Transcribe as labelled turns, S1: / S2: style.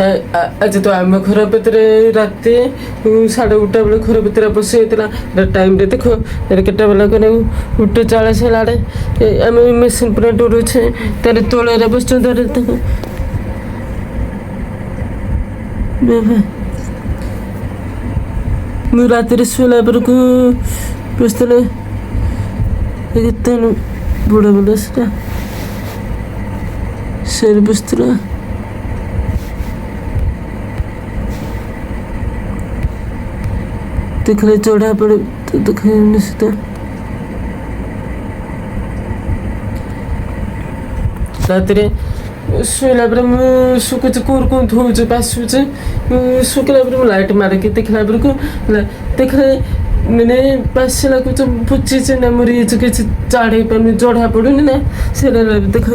S1: आज तो आम घर भितर रात 1:30 बेले घर भितर पशि होता टाइम देख केटा बेला कने 1:40 हेलाड़े आम मेसीन पूरा डरुचे तार तोल बस मु राति शोला बेलू बसते बुढ़ा बुढ़ा से बसला देखले चढ़ा पड़े तो देख रात शोला शुकुच कोर को धोचे पासुचे शुक्ला लाइट मारिक देखला देखले मैंने पासला कुछ पुची ना मोर ये किसी चाड़े पे चढ़ा पड़ूनी ना से देख